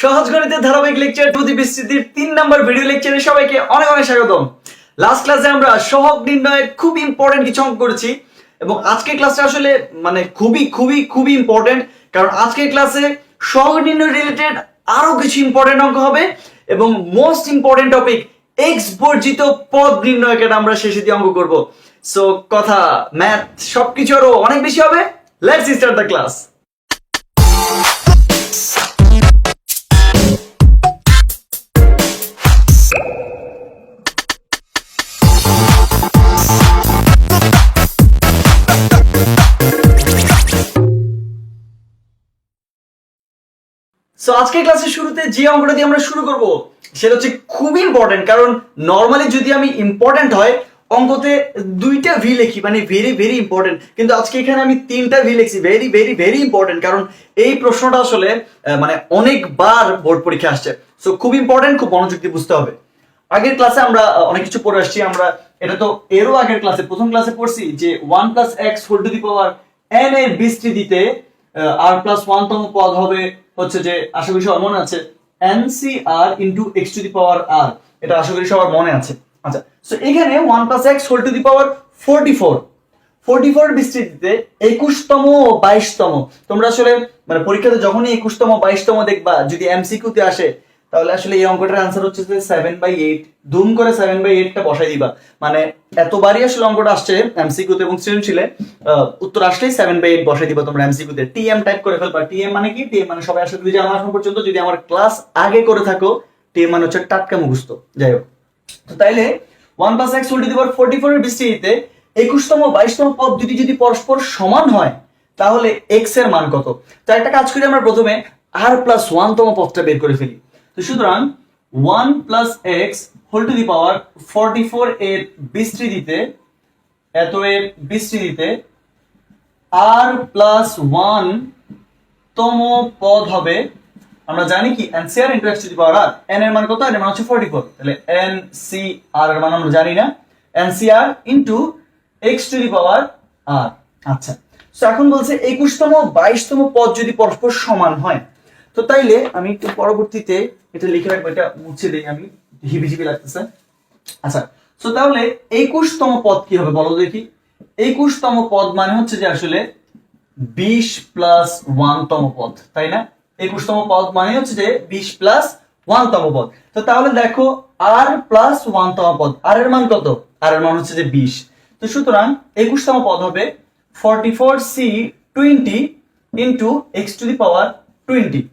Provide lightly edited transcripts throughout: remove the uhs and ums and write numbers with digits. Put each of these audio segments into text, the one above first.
সহজ গণিতের ধারাবাহিক লেকচার জ্যোতি বিস্তৃতির 3 নম্বর ভিডিও লেকচারে সবাইকে অনেক অনেক স্বাগতম। লাস্ট ক্লাসে আমরা সহগ নির্ণয়ের খুব ইম্পর্টেন্ট কিছু অঙ্ক করেছি এবং আজকের ক্লাসটা আসলে খুবই খুবই খুবই ইম্পর্টেন্ট, কারণ আজকের ক্লাসে সহগ নির্ণয় রিলেটেড আরো কিছু ইম্পর্টেন্ট অঙ্ক হবে এবং মোস্ট ইম্পর্টেন্ট টপিক এক্স বর্জিত পদ নির্ণয়কে আমরা শেষে দিয়ে অঙ্ক করব। সো কথা ম্যাথ সবকিছু আরো অনেক বেশি হবে। Let's start the class. So আজকের ক্লাসের শুরুতে যে অঙ্কটা দিয়ে আমরা শুরু করব সেটা হচ্ছে খুবই ইম্পর্টেন্ট, কারণ নর্মালি যদি আমি ইম্পর্টেন্ট হয় অঙ্কতে দুইটা ভি লিখি, ভেরি ভেরি ইম্পর্টেন্ট, কিন্তু আজকে এখানে আমি তিনটা ভি লিখছি, ভেরি ভেরি ভেরি ইম্পর্টেন্ট, কারণ এই প্রশ্নটা আসলে অনেকবার বোর্ড পরীক্ষা আসছে। সো খুব ইম্পর্টেন্ট, খুব মনোযোগ দিয়ে বুঝতে হবে। আগের ক্লাসে আমরা অনেক কিছু পড়ে আসছি, আমরা এটা তো এরও আগের ক্লাসে প্রথম ক্লাসে পড়ছি যে 1 + x whole to the power n এর বিস্তৃতিতে r + 1 তম পদ হবে হচ্ছে যে, আশা করি সবার মনে আছে, ncr into x to the power r। এটা আশা করি সবার মনে আছে। আচ্ছা, সো এখানে 1 + x হোল টু দি পাওয়ার 44 বিস্তৃতিতে 21 তম ও 22 তম। তোমরা আসলে পরীক্ষাতে যখনই 21 তম 22 তম দেখবা, যদি এমসিকিউ তে আসে, তাহলে আসলে এই অঙ্কটার आंसर হচ্ছে যে 7/8। ধুম করে 7/8 টা বসাই দিবা। এতবারই আসলে অঙ্কটা আসছে এমসিকিউ তে এবং সৃজনশীলে উত্তর আসলেই 7/8 বসাই দিবা তোমরা এমসিকিউ তে। টিএম টাইপ করে ফেলবা। টিএম মানে কি? টিএম মানে সবাই আসলে জানা এখন পর্যন্ত যদি আমার ক্লাস আগে করে থাকো, টিএম মানে হচ্ছে টাটকা মুখস্থ। যাই হোক, তো তাইলে 1 + x হোল টু দি পাওয়ার 44 এর বিস্তৃতিতে 21 তম 22 তম পদ দুটি যদি পরস্পর সমান হয়, তাহলে x এর মান কত? তো একটা কাজ করি, আমরা প্রথমে r + 1 তম পদটা বের করে ফেলি। তো সুতরাং 1 + x হোল টু দি পাওয়ার 44 এর বিস্তৃতিতে r + 1 তম পদ হবে, আমরা জানি কি ncr into x to the power r। n এর মান কত? n এর মান হচ্ছে 44, তাহলে ncr এর মান আমরা জানি না, ncr into x to the power r। আচ্ছা, সো এখন বলছে 21 তম 22 তম পদ যদি পরস্পর সমান হয়, তো তাইলে আমি একটু পরবর্তীতে এটা লিখে রাখবো, এটা মুছে দেই, আমি হিবিজিবি লাগতেছে। আচ্ছা, সো তাহলে 21 তম পদ কি হবে বলো দেখি। 21 তম পদ মানে হচ্ছে যে আসলে 20 + 1 তম পদ, তাই না? 21 তম পদ মানে হচ্ছে যে 20 + 1 তম পদ। তো তাহলে দেখো r + 1 তম পদ, r এর মান কত? r এর মান হচ্ছে যে 20। তো সুতরাং 21 তম পদ হবে 44c 20 into x to the power 20।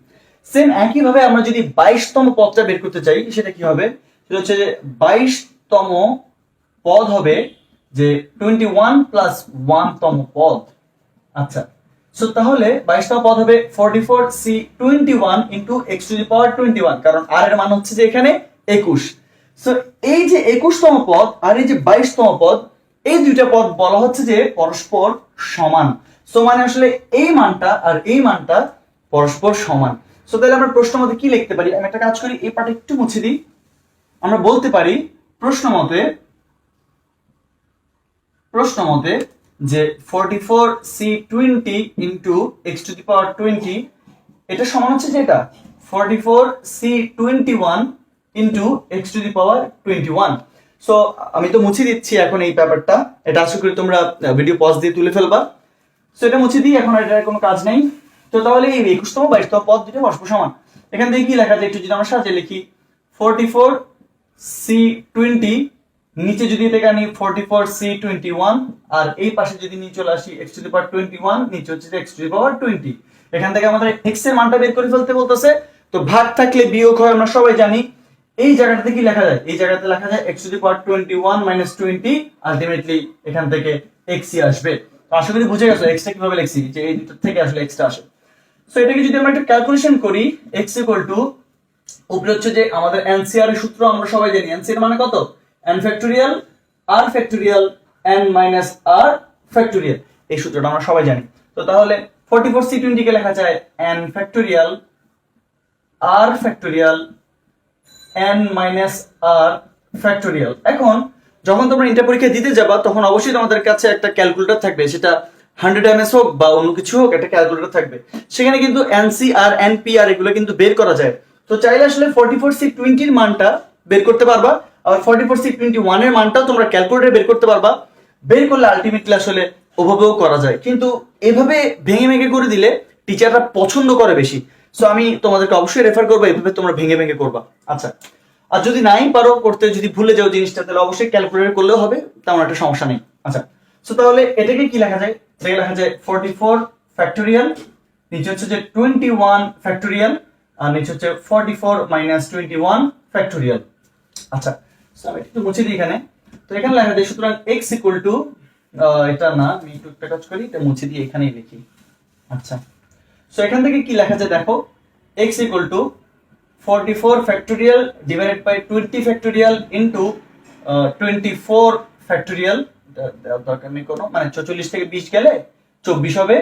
Same একই ভাবে আমরা যদি 22 তম পদটা বের করতে চাই, সেটা কি হবে? সেটা হচ্ছে যে 22 তম পদ হবে যে 21 + 1 তম পদ। আচ্ছা, সো তাহলে 22 তম পদ হবে 44c 21 into x to the power 21, কারণ r এর মান হচ্ছে যে এখানে 21। সো এই যে 21 তম পদ আর এই যে 22 তম পদ, এই দুইটা পদ বলা হচ্ছে যে পরস্পর সমান। সো আসলে এই মানটা আর এই মানটা পরস্পর সমান। সো তাহলে আমরা প্রশ্ন মতে কি লিখতে পারি? আমি একটা কাজ করি, এই পার্ট একটু মুছে দিই। আমরা বলতে পারি প্রশ্ন মতে যে 44c 20 into x to the power 20, এটা সমান হচ্ছে যে এটা 44c 21 into x to the power 21। So আমি তো মুছে দিচ্ছি এখন এই ব্যাপারটা, এটা আশা করি তোমরা ভিডিও পজ দিয়ে তুলে ফেলবা। সো এটা মুছে দিই, এখন এটার কোনো কাজ নেই। তো তাহলে এই 21 তম 22 তম পদ দুটো পরস্পর সমান। এখান থেকে কি লেখা যায় একটু যদি আমরা সাজিয়ে লিখি, 44c 20, নিচে যদি এটাকে আনি 44c 21, আর এই পাশে যদি নিয়ে চলে আসি x টু দি পাওয়ার 21, নিচে হচ্ছে x টু দি পাওয়ার 20। এখান থেকে আমাদের x এর মানটা বের করে ফেলতে বলতেছে। তো ভাগ থাকলে বিয়োগ হয়, আমরা সবাই জানি। এই জায়গাটাতে কি লেখা যায়? এই জায়গাতে লেখা যায় x to the power 21 - 20, ultimately এখান থেকে x ই আসবে। তো আশা করি বুঝে গেছো x টা কিভাবে লিখছি, যে এই দুটো থেকে আসলে x টা আসে। সো এটাকে যদি আমরা একটা ক্যালকুলেশন করি, x উপরে হচ্ছে যে আমাদের ncr এর সূত্র আমরা সবাই জানি। ncr মানে কত? n factorial r factorial n - r factorial, এই সূত্রটা আমরা সবাই জানি। তো তাহলে 44c 20 কে লেখা যায় n factorial r factorial n - r factorial. এখন যখন তোমরা ইন্টার পরীক্ষা দিতে যাবা, তখন অবশ্যই তোমাদের কাছে একটা ক্যালকুলেটর থাকবে, সেটা 100 ms হোক বা অন্য কিছু হোক, একটা ক্যালকুলেটর থাকবে। সেখানে কিন্তু এনসিআর, এনপিআর এগুলো কিন্তু বের করা যায়। তো চাইলে আসলে 44C20 এর মানটা বের করতে পারবা, আর 44C21 এর মানটাও তোমরা ক্যালকুলেটরে বের করতে পারবা। বের করলে আলটিমেটলি আসলে ওভাবেও করা যায়, কিন্তু এভাবে ভেঙে ভেঙে করে দিলে টিচাররা পছন্দ করে বেশি। সো আমি তোমাদেরকে অবশ্যই রেফার করবো এভাবে তোমরা ভেঙে ভেঙে করবা। আচ্ছা, আর যদি নাই পারো করতে, যদি ভুলে যাও জিনিসটা, তাহলে অবশ্যই ক্যালকুলেটর করলেও হবে, তেমন একটা সমস্যা নেই। আচ্ছা, সো তাহলে এটাকে কি লেখা যায়? এটাকে লেখা যায় 44 ফ্যাক্টোরিয়াল, নিচে হচ্ছে যে 21 ফ্যাক্টোরিয়াল, আর নিচে হচ্ছে 44 মাইনাস 21 ফ্যাক্টোরিয়াল। আচ্ছা, সো আমি একটু মুছে দিই এখানে। তো এখানে লেখা যায় সুতরাং x ইকুয়াল টু, এটা না, আমি একটু একটা কাজ করি, এটা মুছে দিয়ে এখানেই লিখি। আচ্ছা, সো এখান থেকে কি লেখা যায় দেখো, x equal to 44 factorial divided by 20 factorial into 24 factorial. দরকার নেই কোনো, মানে 44 থেকে 20 গেলে 24 হবে।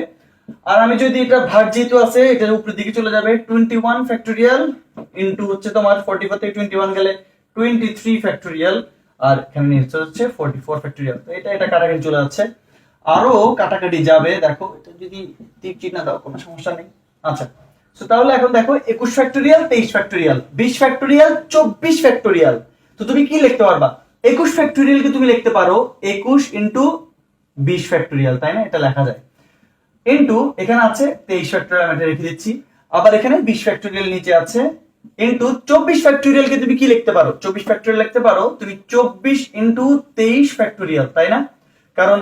আর আমি যদি এটা ভাগ যেহেতু আছে, এটার উপরের দিকে চলে যাবে 21 ফ্যাক্টোরিয়াল ইনটু হচ্ছে তোমার 44 থেকে 21 গেলে 23 ফ্যাক্টোরিয়াল, আর এখানে নিচে হচ্ছে 44 ফ্যাক্টোরিয়াল। তো এটা কাটাকাটি চলে যাচ্ছে, আরো কাটাকাটি যাবে। দেখো এটা যদি টিক চিহ্ন দাও কোনো সমস্যা নেই। আচ্ছা, সো তাহলে এখন দেখো 21 ফ্যাক্টোরিয়াল, 23 ফ্যাক্টোরিয়াল, 20 ফ্যাক্টোরিয়াল, 24 ফ্যাক্টোরিয়াল। তো তুমি কি লিখতে পারবা? 21 ফ্যাক্টোরিয়ালকে তুমি লিখতে পারো 21 ইনটু 20 ফ্যাক্টোরিয়াল, তাই না? এটা লেখা যায়। ইনটু এখানে আছে 23 ফ্যাক্টোরিয়াল, আমি এটা রেখে দিচ্ছি। আবার এখানে 20 ফ্যাক্টোরিয়াল নিচে আছে, ইনটু 24 ফ্যাক্টোরিয়ালকে তুমি কি লিখতে পারো? 24 ফ্যাক্টোরিয়াল লিখতে পারো তুমি 24 ইনটু 23 ফ্যাক্টোরিয়াল, তাই না? কারণ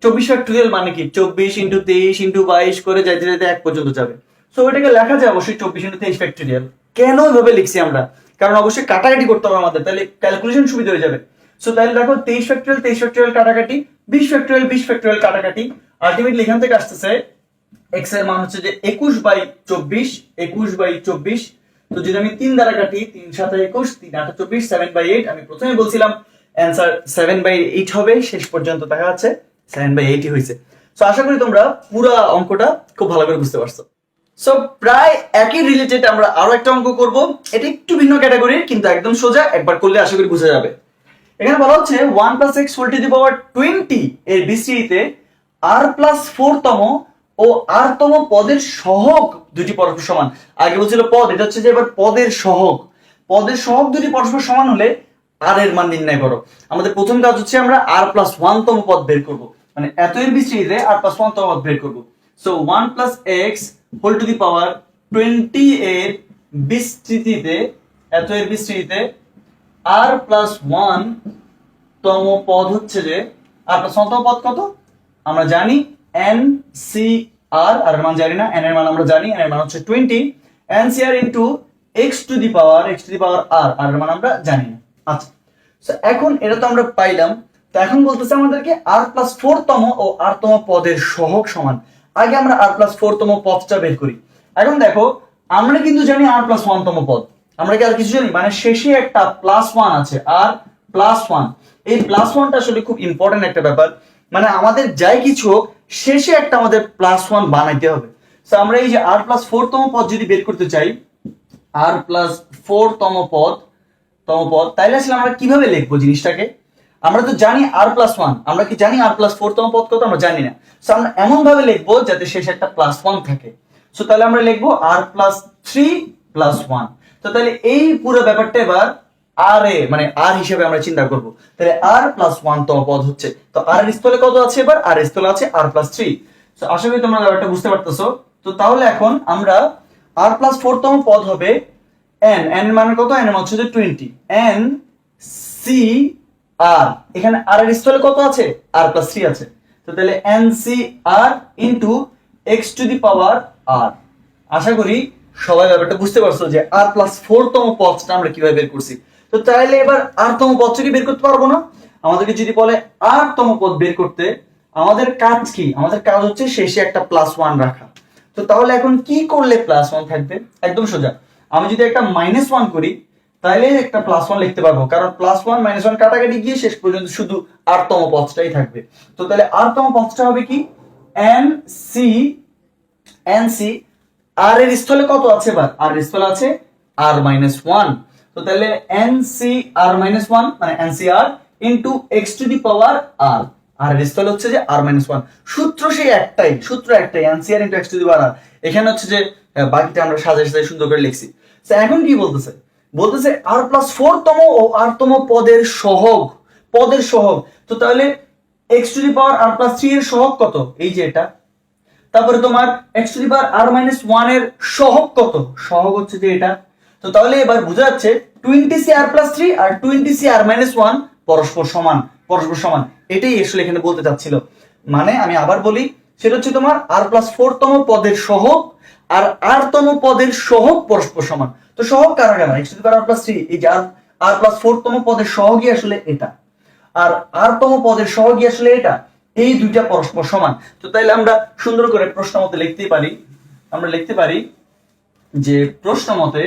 24 ফ্যাক্টোরিয়াল মানে কি 24 ইনটু 23 ইনটু 22 করে যাইতে যাইতে 1 পর্যন্ত যাবে। সো এটাকে লেখা যায় অবশ্যই 24 ইনটু 23 ফ্যাক্টোরিয়াল। কেন এভাবে লিখছি আমরা? কারণ অবশ্যই কাটাকাটি করতে হবে আমাদের, তাহলে ক্যালকুলেশন সুবিধা হয়ে যাবে। সো তাহলে দেখো 23 ফ্যাক্টোরিয়াল 23 ফ্যাক্টোরিয়াল কাটাকাটি, 20 ফ্যাক্টোরিয়াল 20 ফ্যাক্টোরিয়াল কাটাকাটি, আলটিমেটলি এখান থেকে আসতেছে x এর মান হচ্ছে যে 21/24, 21/24। তো যদি আমি 3 দ্বারা কাটি, 3 7 21, 3 8 24, 7/8। আমি প্রথমে বলছিলাম অ্যানসার 7/8 হবে, শেষ পর্যন্ত দেখা যাচ্ছে 7/8 হয়েছে। সো আশা করি তোমরা পুরো অঙ্কটা খুব ভালো করে বুঝতে পারছো। সো প্রায় একই রিলেটেড আমরা আরো একটা অঙ্ক করব, এটা একটু ভিন্ন ক্যাটাগরির, কিন্তু একদম সোজা, একবার করলে আশা করি বোঝা যাবে। এখানে বলা হচ্ছে 1 + x whole to the power 20 এর বিস্তৃতিতে r+4 তম ও r তম পদের সহগ দুটি পরস্পর সমান। আগে বলছিল পদ, এটা হচ্ছে যে এবার পদের সহগ। পদের সহগ দুটি পরস্পর সমান হলে r এর মান নির্ণয় করো। আমাদের প্রথম কাজ হচ্ছে আমরা r+1 তম পদ বের করব, মানে এত এর বিস্তৃতিতে r+1 তম পদ বের করব। So 1 + x whole to the power 20 এর বিস্তৃতিতে, এত এর বিস্তৃতিতে r+1 তম পদ হচ্ছে যে, r+1 তম পদ কত আমরা জানি, NCR, আর এর মান জানি না, n এর মান আমরা জানি, n এর মান হচ্ছে 20, NCR into x to the power r, আর এর মান আমরা জানি না। আচ্ছা, সো এখন এটা তো আমরা পাইলাম। তো এখন বলতেছে আমাদেরকে r+4 তম ও r তম পদের সহগ সমান। আগে আমরা r+4 তম পদটা বের করি। এখন দেখো আমরা কিন্তু জানি r+1 তম পদ, আমরা কি আর কিছু জানি? মানে শেষে একটা +1 আছে, r+1। এই +1টা আসলে খুব ইম্পর্টেন্ট একটা ব্যাপার, মানে আমাদের যাই কিছু হোক শেষে একটা আমাদের +1 বানাইতে হবে। সো আমরা এই যে r+4 তম পদ যদি বের করতে চাই, r+4 তম পদ, তাইলে আসলে আমরা কিভাবে লিখবো জিনিসটাকে? আমরা তো জানি r+1, আমরা কি জানি r+4 তম পদ কত? আমরা জানি না। সো আমরা এমন ভাবে লিখবো যাতে শেষে একটা +1 থাকে। সো তাহলে আমরা লিখবো r+3+1। তো তাহলে এই পুরো ব্যাপারটা এবার r এ, মানে r হিসেবে আমরা চিন্তা করব। তাহলে r+1 তম পদ হচ্ছে, তো r এর স্থলে কত আছে? এবার r এর স্থলে আছে r+3। সো আশা করি তোমরা ব্যাপারটা বুঝতে পারতেছো। তো তাহলে এখন আমরা r+4 তম পদ হবে n এর মান কত? n এর মান হচ্ছে 20, NCR। এখানে r এর স্থলে কত আছে? r+3 আছে। তো তাহলে NCR into x to the power r। আশা করি সবাই ব্যাপারটা বুঝতে পারছো যে r+4 তম পদটা আমরা কিভাবে বের করছি। তো তাহলে এবার r তম পদটাকে বের করতে পারবো না? আমাদেরকে যদি বলে r তম পদ বের করতে, আমাদের কাজ কি? আমাদের কাজ হচ্ছে শেষে একটা +1 রাখা। তো তাহলে এখন কি করলে +1 থাকবে? একদম সোজা, আমি যদি একটা -1 করি তাহলে একটা +1 লিখতে পারবো, কারণ +1 -1 কাটাকাটি গিয়ে শেষ পর্যন্ত শুধু r তম পদটাই থাকবে। তো তাহলে r তম পদটা হবে কি? NC r এর স্থলে কত আছে? এবার r এর স্থলে আছে r-1। তো তাহলে NCR-1 মানে NCR into x to the power r, আর এর স্থলে হচ্ছে যে r-1। সূত্র সেই একটাই, NCR into x to the power r। এখানে হচ্ছে যে বাকিটা আমরা সাজায় সাজায় সুন্দর করে লিখছি। তো এখন কি বলতেছে, বলতেছে r+4 তম ও r তম পদের সহগ, পদের সহগ। তো তাহলে x⁻r+3 এর সহগ কত, এই যে এটা। তারপরে তোমার x⁻r−1 এর সহগ কত, সহগ হচ্ছে যে এটা। তো তাহলে এবার বোঝা যাচ্ছে 20cr+3 আর 20cr−1 পরস্পর সমান, পরস্পর সমান। এটাই আসলে এখানে বলতে চাচ্ছিল। মানে আমি আবার বলি, সেটা হচ্ছে তোমার r+4 তম পদের সহগ আর r তম পদের সহগ পরস্পর সমান। তো সহগ কারা কারা, x⁻r+3, এই যে r+4 তম পদের সহগই আসলে এটা, আর r তম পদের সহগই আসলে এটা। এই দুইটা পরস্পর সমান। তো তাইলে আমরা সুন্দর করে প্রশ্ন মতে লিখতে পারি, আমরা লিখতে পারি যে প্রশ্ন মতে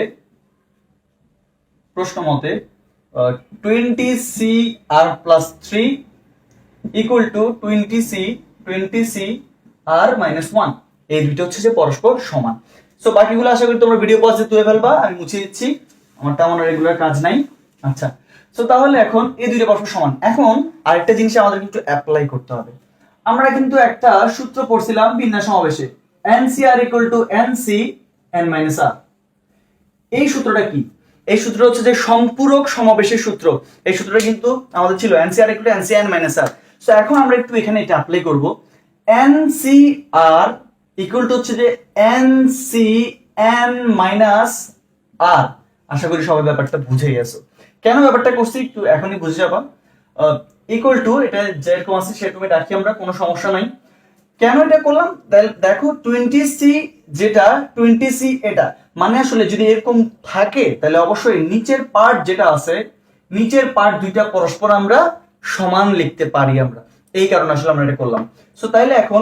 20cr+3 equal to 20cr−1, এই দুইটা হচ্ছে যে পরস্পর সমান। সো বাকিগুলো আশা করি তোমরা ভিডিও পজে তুলে ফেলবা, আমি মুছে দিচ্ছি, আমার তেমন রেগুলার কাজ নাই। আচ্ছা, সো তাহলে এখন এই দুইটা পরস্পর সমান। এখন আরেকটা জিনিস আমাদের কিন্তু অ্যাপ্লাই করতে হবে। আমরা কিন্তু একটা সূত্র পড়ছিলাম বিন্যাস সমাবেশে, NCR = NC n-r। এই সূত্রটা কি, এই সূত্র হচ্ছে যে সম্পূরক সমাবেশের সূত্র। এই সূত্রটা কিন্তু আমাদের ছিল NCR = NC n-r। সো এখন আমরা একটু এখানে এটা অ্যাপ্লাই করব। NCR = হচ্ছে যে NC n-r। আশা করি সবাই ব্যাপারটা বুঝে গেছো। কেন ব্যাপারটা করছি একটু এখনই বুঝে যাবা। ইকুয়াল টু এটা যেরকম আছে সেরকমই রাখি আমরা, কোনো সমস্যা নাই। কেন এটা করলাম দেখো, 20c যেটা 20c এটা, মানে আসলে যদি এরকম থাকে তাহলে অবশ্যই নিচের পার্ট যেটা আছে, নিচের পার্ট দুইটা পরস্পর আমরা সমান লিখতে পারি আমরা, এই কারণে আসলে আমরা এটা করলাম। সো তাইলে এখন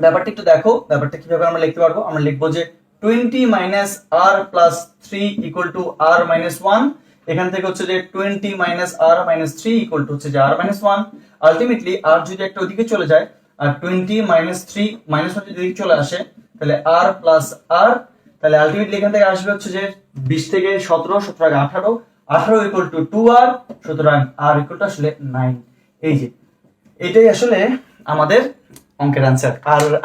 ব্যাপারটা একটু দেখো, ব্যাপারটা কিভাবে আমরা লিখতে পারবো। আমরা লিখবো যে 20 - r+3 = r-1। এখান থেকে হচ্ছে যে 20 - r-3 = হচ্ছে যে r-1। আলটিমেটলি r যদি একটা ওদিকে চলে যায় আর 20 - 3 -1 যদি এদিকে চলে আসে, তাহলে r + r, তাহলে আলটিমেটলি এখান থেকে আসবে হচ্ছে যে 20 থেকে 17, 17 × 18, 18 = 2r, সুতরাং r = আসলে 9। এই যে এটাই আসলে আমাদের অঙ্কের आंसर।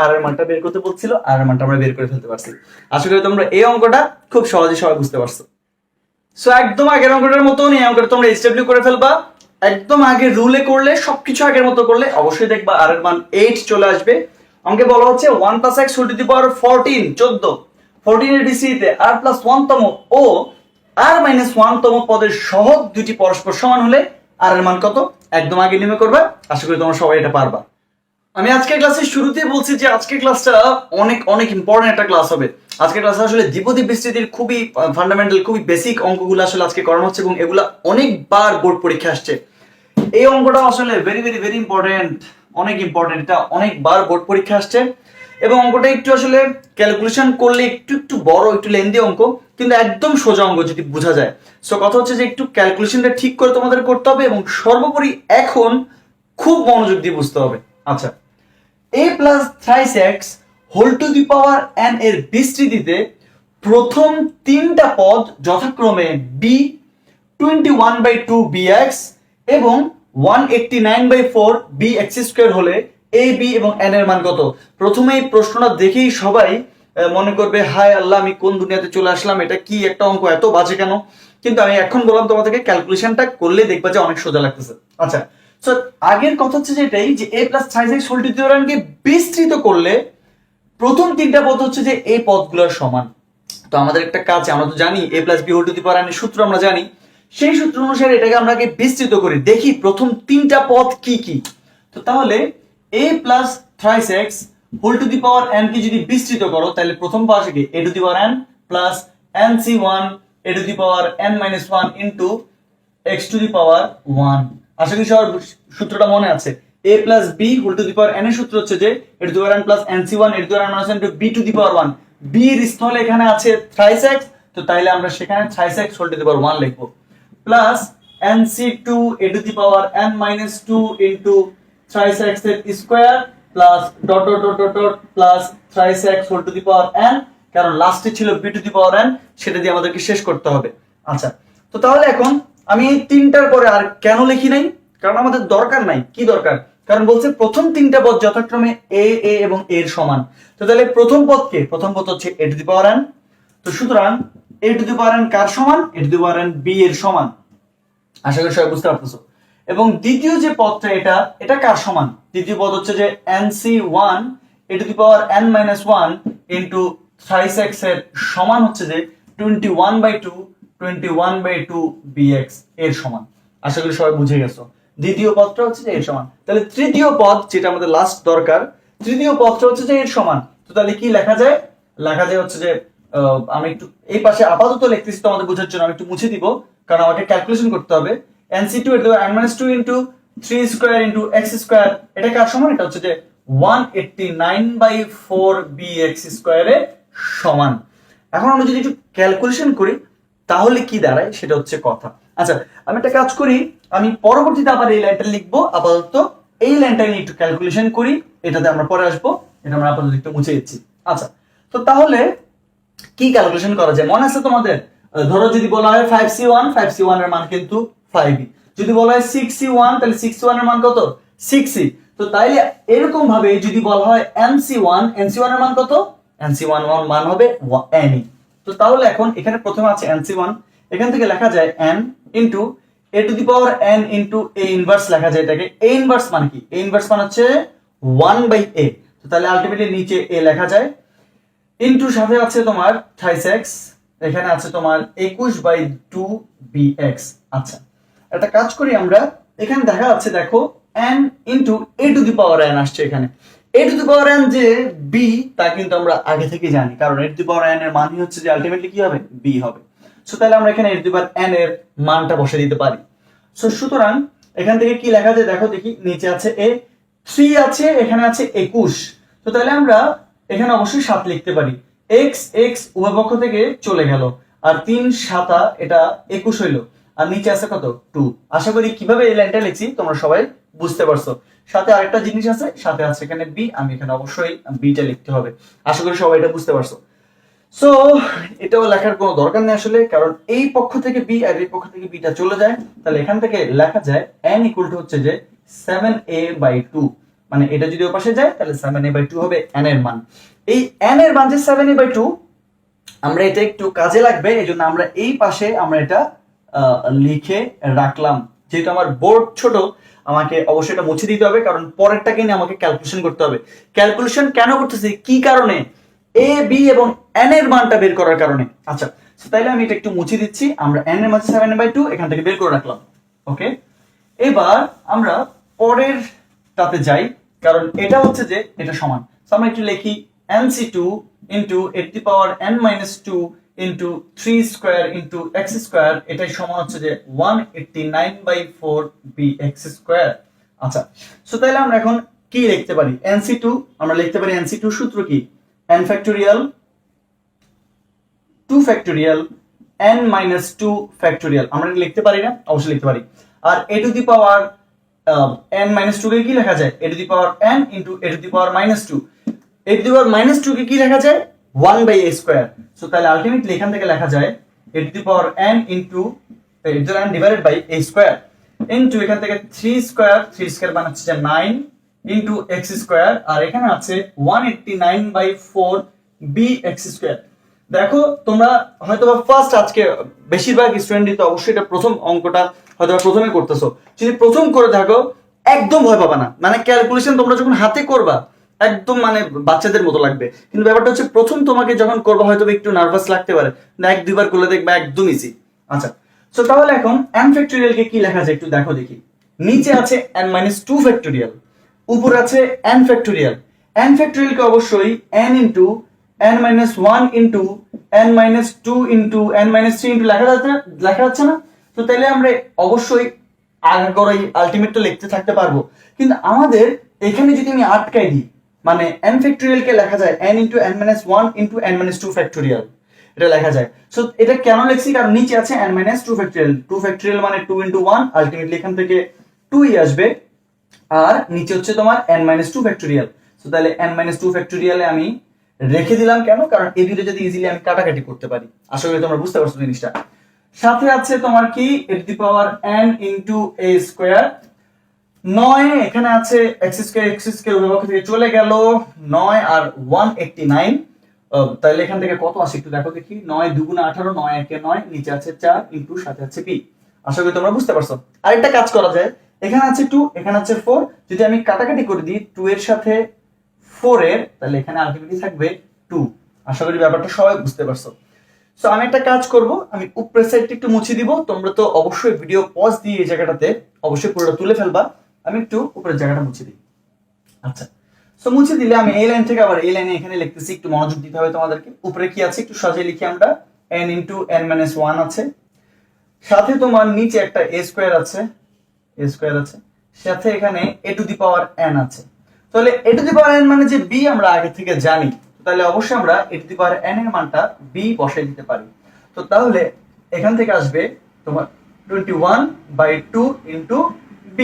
আর এর মানটা বের করতে বলছিল, আর এর মানটা আমরা বের করে ফেলতে পারছি। আশা করি তোমরা এই অঙ্কটা খুব সহজে সবাই বুঝতে পারছো। সো একদম আগের অঙ্কটার মতন এই অঙ্কটা তোমরা এসডব্লিউ করে ফেলবা। একদম আগে রুলে করলে, সবকিছু আগের মতো করলে অবশ্যই দেখবা আর এর মান 8 চলে আসবে। অঙ্কে বলা হচ্ছে 1 + x ⁻14 14 এর বিসিতে r+1 তম ও r-1 তম পদের সহগ দুটি পরস্পর সমান হলে আর এর মান কত, একদম আগে নির্ণয় করবা। আশা করি তোমরা সবাই এটা পারবা। আমি আজকের ক্লাসের শুরুতেই বলছি যে আজকের ক্লাসটা অনেক অনেক ইম্পর্টেন্ট একটা ক্লাস হবে। আজকের ক্লাসে আসলে দ্বিপদী বিস্তৃতির খুবই ফান্ডামেন্টাল, খুবই বেসিক অঙ্কগুলো আসলে আজকে করানো হচ্ছে, এবং এগুলা অনেকবার বোর্ড পরীক্ষা আসছে। এই অঙ্কটা আসলে ভেরি ভেরি ভেরি ইম্পর্টেন্ট, অনেক ইম্পর্টেন্ট, এটা অনেকবার বোর্ড পরীক্ষা আসছে। এবং অঙ্কটা একটু আসলে ক্যালকুলেশন করলে একটু একটু বড়, একটু লেন্দি অঙ্ক, কিন্তু একদম সোজা অঙ্ক যদি বোঝা যায়। সো কথা হচ্ছে যে একটু ক্যালকুলেশনটা ঠিক করে তোমাদের করতে হবে, এবং সর্বোপরি এখন খুব মনোযোগ দিয়ে বুঝতে হবে। আচ্ছা, a + thrice x n এর বিস্তৃতিতে প্রথম তিনটা পদ যথাক্রমে b 21/2 bx এবং 189/4 bx² হলে a b এবং n এর মান কত। প্রথমে এই প্রশ্নটা দেখেই সবাই মনে করবে হায় আল্লাহ, আমি কোন দুনিয়াতে চলে আসলাম, এটা কি একটা অঙ্ক, এত বাজে কেন। কিন্তু আমি এখন বললাম তোমাদেরকে, ক্যালকুলেশনটা করলে দেখবা যে অনেক সোজা লাগতেছে। আচ্ছা, সো আগের কথা হচ্ছে যে এটাই যে a + thrice x কে বিস্তৃত করলে প্রথম তিনটা পদ হচ্ছে যে এই পদগুলোর সমান। তো আমাদের একটা কাজ, আমরা তো জানি a + b এর সূত্র আমরা জানি, সেই সূত্র অনুসারে এটাকে আমরা আগে বিস্তৃত করি, দেখি প্রথম তিনটা পদ কি কি। তো তাহলে a + thrice x n কে যদি বিস্তৃত করো, তাহলে প্রথম পাশে কি a⁴ plus nc1 a⁻n-1 into x⁴1। আশা করি সবার সূত্রটা মনে আছে। a + b n এর সূত্র হচ্ছে যে a⁴n plus nc1 a⁻n-1 into b⁴1। b এর স্থলে এখানে আছে thrice x, তো তাইলে আমরা সেখানে thrice x ⁴1 লিখব, plus nc2 a⁻n-2 into thrice x এর square plus dot dot dot dot plus thrice x n, কারণ লাস্টে ছিল b⁴n, সেটা দিয়ে আমাদেরকে শেষ করতে হবে। আচ্ছা, তো তাহলে এখন আমি এই তিনটার পরে আর কেন লিখি নাই, কারণ আমাদের দরকার নাই। কি দরকার, কারণ বলছে প্রথম তিনটা পদ যথাক্রমে এ এ এবং এর সমান। তো তাহলে প্রথম পদ হচ্ছে এ টু দি পাওয়ার এন। তো সুতরাং এ টু দি পাওয়ার এন কার সমান? A to the power n b এর সমান। আশা করি সবাই বুঝতে পারতেছো। এবং দ্বিতীয় যে পদটা এটা কার সমান? দ্বিতীয় পদ হচ্ছে যে nc1 e two the power n minus 1 into thrice x এর সমান হচ্ছে যে 21/2 bx এর সমান। আশা করি সবাই বুঝে গেছো। দ্বিতীয় পদটা হচ্ছে যে এর সমান। তাহলে তৃতীয় পদ যেটা আমাদের লাস্ট দরকার, তৃতীয় পদটা হচ্ছে যে এর সমান। তো তাহলে কি লেখা যায়? লেখা যায় হচ্ছে যে আমি একটু এই পাশে আপাতত লিখতেছি তোমাদের বোঝার জন্য, আমি একটু মুছে দিব কারণ আমাকে ক্যালকুলেশন করতে হবে। nc2 এর n minus 2 into 3 square into x square, এটা কার সমান? এটা হচ্ছে যে 189/4 bx স্কয়ারের সমান। এখন আমরা যদি একটু ক্যালকুলেশন করি তাহলে কি দাঁড়ায় সেটা হচ্ছে কথা। আচ্ছা, আমি একটা কাজ করি, আমি পরবর্তীতে আবার এই লাইনটা লিখবো। আপাতত এই লাইনটা নিয়ে একটু ক্যালকুলেশন করি, এটাতে আমরা পরে আসবো। এটা আমরা আপাতত একটু মুছে দিচ্ছি। আচ্ছা, তো তাহলে কি ক্যালকুলেশন করা যায় মনে আছে তোমাদের? ধরো যদি বলা হয় 5c1 এর মান কিন্তু 5e, যদি বলা হয় 6c1 তাহলে 6c1 এর মান কত? 6e। তো তাইলে এরকম ভাবে যদি বলা হয় nc1 এর মান কত? nc1 এর মান হবে ne। তো তাহলে এখন এখানে প্রথমে আছে nc1, এখান থেকে লেখা যায় n into a to the power n into a inverse লেখা যায় এটাকে। a ইনভার্স মানে কি? a ইনভার্স মানে হচ্ছে 1/a। তো তাহলে আলটিমেটলি নিচে a লেখা যায় ইনটু সাথে আছে তোমার thrice x, এখানে আছে তোমার 21/2 bx। আচ্ছা, একটা কাজ করি আমরা, এখানে দেখা যাচ্ছে দেখো n into a to the power n আসছে। এখানে a to the power n যে b তা কিন্তু আমরা আগে থেকে জানি, কারণ a to the power n এর মান হচ্ছে যে আলটিমেটলি কি হবে? b হবে। সো তাহলে আমরা এখানে a to the power n এর মানটা বসে দিতে পারি। সো সুতরাং এখান থেকে কি লেখা যায় দেখো দেখি, নিচে আছে a, 3 আছে, এখানে আছে 21। তো তাহলে আমরা এখানে অবশ্যই 7 লিখতে পারি। x x উভয় পক্ষ থেকে চলে গেল, আর 3 7 এটা 21 হইলো, আর নিচে আছে কত? 2। আশা করি কিভাবে এই লাইনটা লিখছি তোমরা সবাই বুঝতে পারছো। সাথে আরেকটা জিনিস আছে, সাথে আছে এখানে b, আমি এখানে অবশ্যই b টা লিখতে হবে। আশা করি সবাই এটা বুঝতে পারছো। সো এটাও লেখার কোনো দরকার নেই আসলে, কারণ এই পক্ষ থেকে b আর এই পক্ষ থেকে b টা চলে যায়। তাহলে এখান থেকে লেখা যায় n ইকুয়াল টু হচ্ছে যে 7a/2, মানে এটা যদি ওপাশে যায় তাহলে 7a/2 হবে n এর মান। এই n এর মান যে 7a/2, আমরা এটা একটু কাজে লাগবে, এজন্য আমরা এই পাশে আমরা এটা লিখে রাখলাম। যেহেতু আমার বোর্ড ছোট, আমাকে অবশ্যই এটা মুছে দিতে হবে, কারণ পরেরটাকে নিয়ে আমাকে ক্যালকুলেশন করতে হবে। ক্যালকুলেশন কেন করতেছি? কি কারণে? a b এবং n এর মানটা বের করার কারণে। আচ্ছা, তাইলে আমি এটা একটু মুছে দিচ্ছি। আমরা n এর মান 7a/2 এখান থেকে বের করে রাখলাম। ওকে, এবার আমরা পরের টাতে যাই, কারণ এটা হচ্ছে যে এটা সমান। আমরা একটু লিখি nc2 into a to the power n minus 2 into 3 square into x square, এটাই সমান হচ্ছে যে 189/4 bx স্কয়ার। আচ্ছা, সো তাহলে আমরা এখন কি লিখতে পারি? nc2 আমরা লিখতে পারি, nc2 সূত্র কি? n factorial 2 factorial n minus 2 factorial. আমরা লিখতে পারি না? অবশ্যই লিখতে পারি। আর a to the power n minus 2 কে কি লেখা যায়? a to the power n into a to the power minus 2। a to the power minus 2 কে কি লেখা যায়? 1/a square. সো তাহলে আলটিমেটলি এখান থেকে লেখা যায় a to the power n into n divided by a square into এখান থেকে 3 স্কয়ার মানে হচ্ছে যে 9 ইনটু x স্কয়ার, আর এখানে আছে 189/4 bx স্কয়ার। দেখো তোমরা হয়তোবা ফার্স্ট আজকে বেশিরভাগ স্টুডেন্টই তো অবশ্যই এটা প্রথম অঙ্কটা হয়তো প্রথমে করতেছো। যদি প্রথম করে থাকো একদম ভয় পাবা না, মানে ক্যালকুলেশন তোমরা যখন হাতে করবা একদম মানে বাচ্চাদের মতো লাগবে। কিন্তু ব্যাপারটা হচ্ছে প্রথম তোমাকে যখন করবা হয়তো একটু নার্ভাস লাগতে পারে, না 1-2 বার করলে দেখবা একদম ইজি। আচ্ছা, সো তাহলে এখন n ফ্যাক্টোরিয়াল কে কি লেখা যায় একটু দেখো দেখি। নিচে আছে n minus 2 ফ্যাক্টোরিয়াল, উপর আছে n ফ্যাক্টোরিয়াল। n ফ্যাক্টোরিয়াল কে অবশ্যই n into n minus 1 into n minus 2 into n minus 3 into লেখা যাচ্ছে না? তো তাহলে আমরা অবশ্যই আগাগোড়াই আলটিমেটটা লিখতে থাকতে পারবো। কিন্তু আমাদের এখানে যদি আমি আটকাই দিই, মানে n ফ্যাক্টোরিয়াল কে লেখা যায় n into n minus 1 into n minus 2 factorial, এটা লেখা যায়। সো এটা কেন লিখছি? কারণ নিচে আছে n minus 2 ফ্যাক্টোরিয়াল। 2 ফ্যাক্টোরিয়াল মানে 2 ইনটু 1, আলটিমেটলি এখান থেকে 2ই আসবে, আর নিচে হচ্ছে তোমার n minus 2 ফ্যাক্টোরিয়াল। সো তাহলে n minus 2 ফ্যাক্টোরিয়ালে আমি রেখে দিলাম কেন? কারণ এই দুটো যদি ইজিলি আমি কাটাকাটি করতে পারি। আশা করি তোমরা বুঝতে পারছো জিনিসটা। সাথে আছে তোমার কি a to the power n into a square 9 এখানে আছে x² উভয় পক্ষ থেকে চলে গেল 9 আর 189। তাহলে এখান থেকে কত আসে একটু দেখো দেখি। 9 2 18, 9 1 9, নিচে আছে 4 ইনটু সাথে আছে p। আশা করি তোমরা বুঝতে পারছো। আরেকটা কাজ করা যায়, এখানে আছে 2 এখানে আছে 4, যদি আমি কাটাকাটি করে দিই 2 এর সাথে 4 এর, তাহলে এখানে আলটিমেটলি থাকবে 2। আশা করি ব্যাপারটা সবাই বুঝতে পারছো। সো আমি একটা কাজ করব, আমি উপরের সাইডটা একটু মুছে দিব। তোমরা তো অবশ্যই ভিডিও পজ দিয়ে এই জায়গাটাতে অবশ্যই পুরোটা তুলে ফেলবা। আমি একটু উপরের জায়গাটা মুছে দিই। আচ্ছা, সো মুছে দিলে আমি এই লাইন থেকে আবার এই লাইনে এখানে লিখতেছি, একটু মনোযোগ দিতে হবে তোমাদেরকে। উপরে কি আছে একটু সাজিয়ে লিখি আমরা, n ইনটু n-1 আছে, সাথে তোমার নিচে একটা a স্কয়ার আছে, সাথে এখানে a to the power n আছে। তাহলে a to the power n মানে যে b আমরা আগে থেকে জানি, তাহলে অবশ্যই আমরা a to the power n এর মানটা b বসাই দিতে পারি। তো তাহলে এখান থেকে আসবে তোমার 21/2 ইনটু b।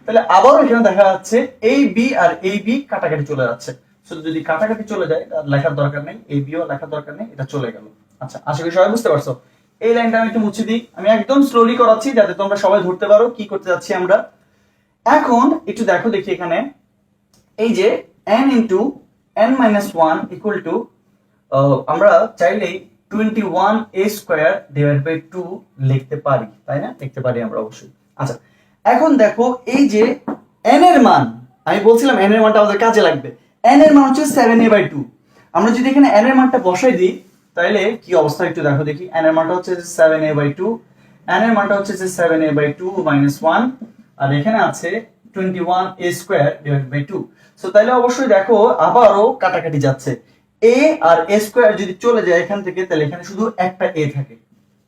তাহলে আবারও এখানে দেখা যাচ্ছে এই b আর এই b কাটাকাটি চলে যাচ্ছে। শুধু যদি কাটাকাটি চলে যায় তার লেখার দরকার নেই, এই b ও লেখার দরকার নেই, এটা চলে গেল। আচ্ছা, আশা করি সবাই বুঝতে পারছো। এই লাইনটা আমি একটু মুছে দিই, আমি একদম স্লোলি করাচ্ছি যাতে তোমরা সবাই ধরতে পারো কি করতে যাচ্ছি আমরা। এখন একটু দেখো দেখি এখানে, এই যে n into n-1 equal to, আমরা চাইলেই 21a² লিখতে পারি, তাই না? লিখতে পারি আমরা অবশ্যই। আচ্ছা, এখন দেখো এই যে n এর মান, আমি বলছিলাম n এর মানটা আমাদের কাজে লাগবে। n এর মান হচ্ছে 7a/2। আমরা যদি এখানে n এর মানটা বসাই দিই তাহলে কি অবস্থা একটু দেখো দেখি। n এর মানটা হচ্ছে 7a/2, n এর মানটা হচ্ছে 7a/2 - 1, আর এখানে আছে 21a²/2। সো তাহলে অবশ্যই দেখো আবারও কাটাকাটি যাচ্ছে, a আর a² যদি চলে যায় এখান থেকে তাহলে এখানে শুধু একটা a থাকে।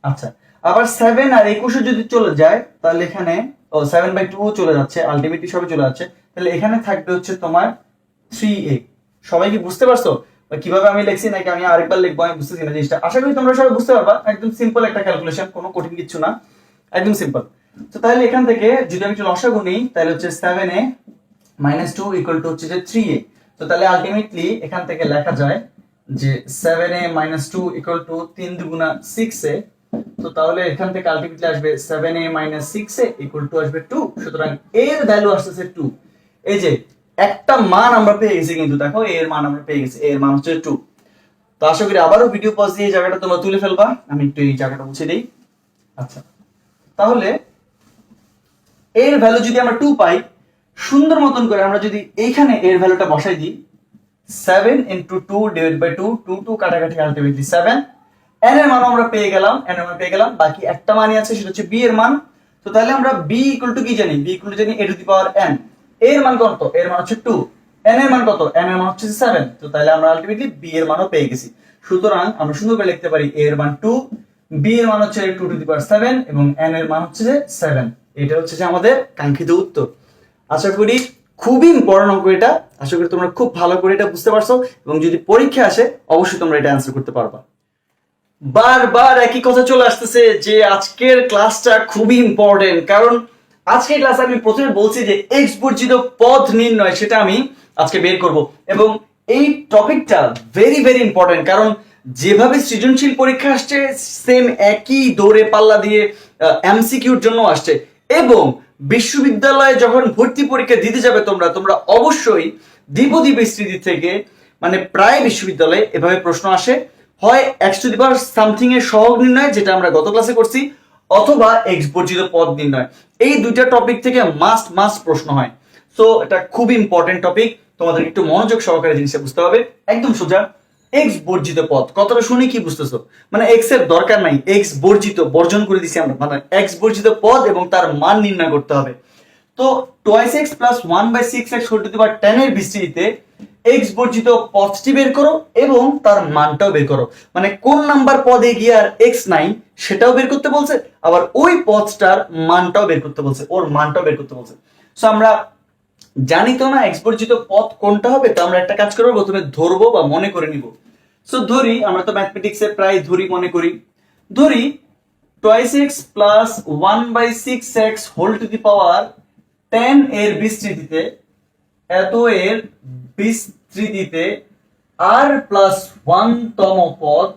আচ্ছা, আবার 7 আর 21 যদি চলে যায় তাহলে এখানে 7/2 চলে যাচ্ছে, আলটিমেটলি সবই চলে যাচ্ছে। তাহলে এখানে থাকবে হচ্ছে তোমার 3a। সবাই কি বুঝতে পারছো কিভাবে আমি লিখছি, নাকি আমি আরেকবার লিখবো? আমি বুঝতেছি না জিনিসটা। আশা করি তোমরা সবাই বুঝতে পারবা। একদম সিম্পল একটা ক্যালকুলেশন, কোনো কঠিন কিছু না, একদম সিম্পল। তো তাহলে এখান থেকে যদি আমি একটু লসাগু নিই তাহলে হচ্ছে 7a - 2 ইকুয়াল টু হচ্ছে যে 3a। তো তাহলে আলটিমেটলি এখান থেকে লেখা যায় যে 7a - 2 ইকুয়াল টু 3 দুগুণা 6a। তো তাহলে এখান থেকে আলটিমেটলি আসবে 7a - 6a ইকুয়াল টু আসবে 2। সুতরাং এর ভ্যালু আসছে 2। এই যে একটা মান আমরা পেয়ে গেছি, কিন্তু দেখো এর মান আমরা পেয়ে গেছি, এর মান হচ্ছে 2। তো আশা করি আবারও ভিডিও পজ দিয়ে এই জায়গাটা তোমরা তুলে ফেলবা। আমি একটু এই জায়গাটা মুছে দেই। আচ্ছা, তাহলে এর ভ্যালু যদি আমরা 2 পাই, সুন্দর মতন করে আমরা যদি এইখানে এর ভ্যালুটা বসাই দিই, 7 ইনটু 2 ডিভাইড বাই 2, 2 কাটাকাটি আলটিমেটলি 7। n এর মান আমরা পেয়ে গেলাম, n এর মান পেয়ে গেলাম, বাকি একটা মানই আছে সেটা হচ্ছে b এর মান। তো তাহলে আমরা b ইকুয়াল টু কি জানি? b ইকুয়াল টু জানি a to the power n। এর মান কত? এর মান হচ্ছে 2। n এর মান কত? n এর মান হচ্ছে 7। তো তাহলে আমরা আলটিমেটলি b এর মানও পেয়ে গেছি। সুতরাং আমরা সুন্দর করে লিখতে পারি a এর মান 2, b এর মান হচ্ছে 2 টু দি পাওয়ার 7 এবং n এর মান হচ্ছে 7। এটা হচ্ছে যে আমাদের কাঙ্ক্ষিত উত্তর। আশা করি খুবই ইম্পর্টেন্ট অঙ্ক এটা। আশা করি তোমরা খুব ভালো করে এটা বুঝতে পারছো এবং যদি পরীক্ষা আসে অবশ্যই তোমরা এটা অ্যান্সার করতে পারবা। বারবার একই কথা চলে আসতেছে যে আজকের ক্লাসটা খুবই ইম্পর্টেন্ট, কারণ আজকের ক্লাসে আমি প্রথমে বলছি যে এক্স বর্জিত পদ নির্ণয় সেটা আমি আজকে বের করব এবং এই টপিকটা ভেরি ভেরি ইম্পর্টেন্ট, কারণ যেভাবে সৃজনশীল পরীক্ষা আসছে সেম একই দৌড়ে পাল্লা দিয়ে এমসিকিউর জন্য আসছে। এবং বিশ্ববিদ্যালয়ে যখন ভর্তি পরীক্ষা দিতে যাবে তোমরা তোমরা অবশ্যই দ্বিপদী বিস্তৃতি থেকে, মানে প্রায় বিশ্ববিদ্যালয়ে এভাবে প্রশ্ন আসে, হয় x two the power something এর সহগ নির্ণয় যেটা আমরা গত ক্লাসে করছি, অথবা এক্স বর্জিত পদ নির্ণয়। এই দুইটা টপিক থেকে মাস্ট প্রশ্ন হয়। সো এটা খুব ইম্পর্টেন্ট টপিক, তোমাদের একটু মনোযোগ সহকারে জিনিসটা বুঝতে হবে। একদম সোজা, এক্স বর্জিত পদ কথাটা শুনে কি বুঝতেছো? মানে এক্স এর দরকার নাই, এক্স বর্জিত, বর্জন করে দিছি আমরা, মানে এক্স বর্জিত পদ এবং তার মান নির্ণয় করতে হবে। তো 2x + 1/6x whole to the power 10 এর বিস্তৃতিতে এক্স বর্জিত পদটি বের করো এবং তার মানটাও বের করো। মানে কোন নাম্বার পদে গিয়ে আর এক্স নাই সেটাও বের করতে বলছে, আবার ওই পদটার মানটাও বের করতে বলছে, ওর মানটাও বের করতে বলছে। সো আমরা জানি তো না এক্স বর্জিত পদ কোনটা হবে, তো আমরা একটা কাজ করবো, প্রথমে ধরবো বা মনে করে নিব। সো ধরি, আমরা তো ম্যাথমেটিক্সে প্রায় ধরি, মনে করি। ধরি 2x + 1/6x whole to the power 10 এর বিস্তৃতিতে, এত এর বিস্তৃতিতে r + 1 তম পদ,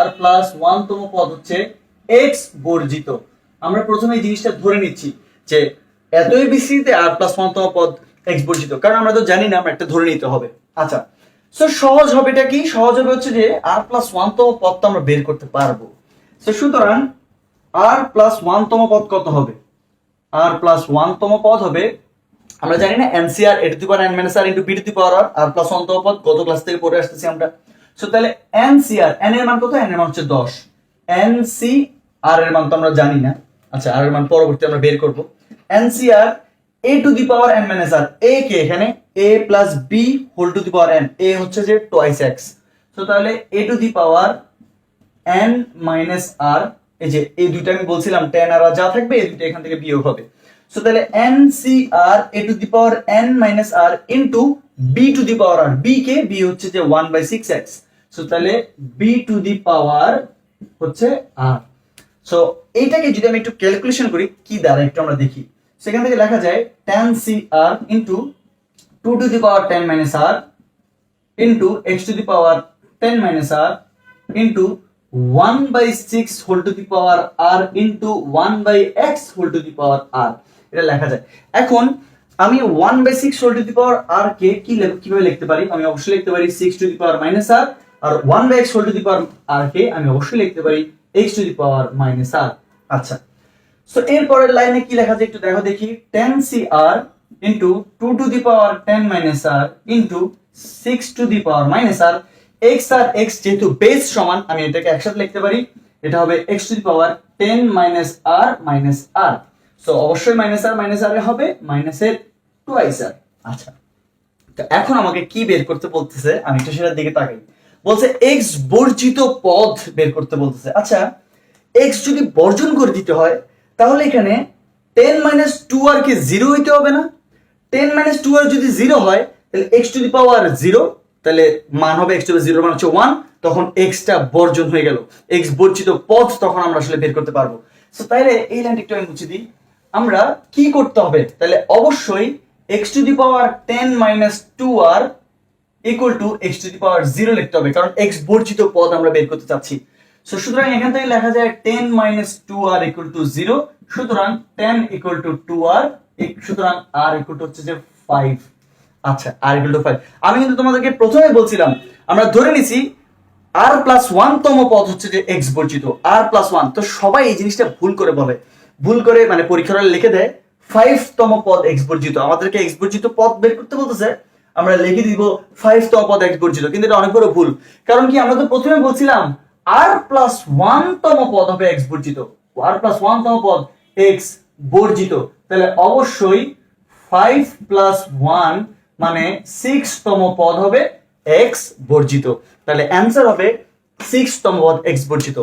r + 1 তম পদ হচ্ছে x বর্জিত। আমরা প্রথমে এই জিনিসটা ধরে নিচ্ছি যে এতই বিসিতে আর প্লাস ওয়ান তম পদ এক্স বর্জিত, কারণ আমরা তো জানি না, আমরা একটা ধরে নিতে হবে। আচ্ছা, সো সহজ হবে এটা কি, সহজ হবে হচ্ছে যে আর প্লাস ওয়ান তম পদটা আমরা বের করতে পারবো। সো সুতরাং আর প্লাস ওয়ান তম পদ কত হবে, আর প্লাস ওয়ান তম পদ হবে, আমরা জানি না NCR a to the power n minus r into b to the power r plus one তম পদ গত ক্লাস থেকে পড়ে আসতেছি আমরা। সো তাহলে এনসিআর, এন এর মান কত, এন এর মান হচ্ছে 10, এনসিআর এর মান তো আমরা জানি না, আচ্ছা আর এর মান পরবর্তী আমরা বের করব। N c r a to the power n minus r, a কে এখানে a plus b whole to the power n, a হচ্ছে যে টোয়াইস এক্স। সো তাহলে a to the power n minus r, এই যে এই দুইটা আমি বলছিলাম টেন আর যা থাকবে এই দুইটা এখান থেকে বিয়োগ হবে। সো তাহলে NCR a to the power n minus r into b to the power r, b কে বি হচ্ছে যে 1/6x। সো তাহলে বি টু দি পাওয়ার হচ্ছে আর। সো এইটাকে যদি আমি একটু ক্যালকুলেশন করি কি দ্বারা একটু আমরা দেখি, সেখান থেকে লেখা যায় tan cr into 2 to the power 10 minus r into x to the power 10 minus r into 1/6 whole to the power r into 1/x whole to the power r, এটা লেখা যায়। এখন আমি 1/6 whole to the power r কে কিভাবে লিখতে পারি, আমি অবশ্যই লিখতে পারি 6 to the power minus r, আর 1/x whole to the power r কে আমি অবশ্যই লিখতে পারি x to the power minus r. আচ্ছা, সো এর পরের লাইনে কি লেখা যায় একটু দেখো দেখি, tan cr into 2 to the power 10 minus r into 6 to the power minus r, x আর x যেহেতু বেস সমান আমি এটাকে একসাথে লিখতে পারি, এটা হবে x to the power 10 minus r minus r. So অবশ্যই মাইনাস আর এ হবে মাইনাসের টুয়াইস আর। আচ্ছা, তো এখন আমাকে কি বের করতে বলতেছে, আমি একটু সেটার দিকে তাকাই। বলছে x বর্জিত পদ বের করতে বলতেছে। আচ্ছা, x যদি বর্জন করে দিতে হয় তাহলে এখানে 10 মাইনাস 2r কে 0 হইতে হবে না? 10 মাইনাস 2r যদি 0 হয় তাহলে x টু দি পাওয়ার 0, তাহলে মান হবে x টু দি পাওয়ার 0 মান হচ্ছে 1, তখন x টা বর্জন হয়ে গেল, x বর্জিত পদ তখন আমরা আসলে বের করতে পারবো। সো তাহলে এই লাইনটা একটু আমি মুছে দিই। আমরা কি করতে হবে, তাহলে অবশ্যই x to the power 10 minus 2r equal to x to the power 0 লিখতে হবে, কারণ x বর্জিত পদ আমরা বের করতে চাচ্ছি। সো সুতরাং এখান থেকে লেখা যায় 10 মাইনাস 2r ইকুয়াল টু 0, সুতরাং 10 ইকুয়াল টু 2r, সুতরাং r ইকুয়াল টু হচ্ছে যে 5। আচ্ছা, r ইকুয়াল টু 5। আমি কিন্তু তোমাদেরকে প্রথমে বলছিলাম আমরা ধরে নিছি r প্লাস 1 তম পদ হচ্ছে যে x বর্জিত, r প্লাস 1। তো সবাই এই জিনিসটা ভুল করে বলে, ভুল করে মানে পরীক্ষার হলে লিখে দেয় 5 তম পদ x বর্জিত। আমাদেরকে x বর্জিত পদ বের করতে বলতেছে, আমরা লিখে দিব 5 তম পদ x বর্জিত, কিন্তু এটা অনেক বড় ভুল। কারণ কি, আমরা তো প্রথমে বলছিলাম r প্লাস 1 তম পদ হবে x বর্জিত, r প্লাস 1 তম পদ x বর্জিত, তাহলে অবশ্যই 5 প্লাস 1 মানে 6 তম পদ হবে x বর্জিত। তাহলে অ্যানসার হবে 6 তম পদ x বর্জিত।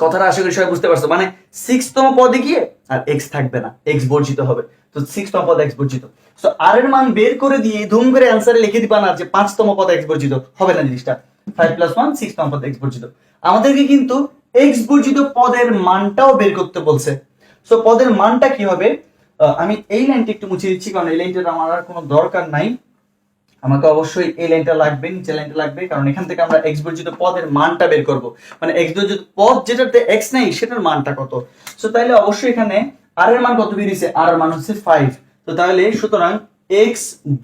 কথাটা আশা করি সবাই বুঝতে পারছো, মানে 6 তম পদে গিয়ে আর x থাকবে না, x বর্জিত হবে, তো 6 তম পদ x বর্জিত। সো r এর মান বের করে দিয়ে ধুম করে অ্যানসারে লিখে দিবা না যে 5 তম পদ x বর্জিত, হবে না জিনিসটা। 5 প্লাস 1 6 তম পদ x বর্জিত। আমাদেরকে কিন্তু x বর্জিত পদের মানটাও বের করতে বলছে। সো পদের মানটা কি হবে, আমি এই লাইনটা একটু মুছে দিচ্ছি, কারণ এই লাইনটা আমার আর কোনো দরকার নাই। আমাকে অবশ্যই এই লাইনটা লাগবে, নিচে লাইনটা লাগবে, কারণ এখান থেকে আমরা x বর্জিত পদের মানটা বের করব, মানে x বর্জিত পদ যেটাতে x নাই সেটার মানটা কত। সো তাহলে অবশ্যই এখানে r এর মান কত বেরিয়েছে, r এর মান হচ্ছে 5। তো তাহলে সুতরাং x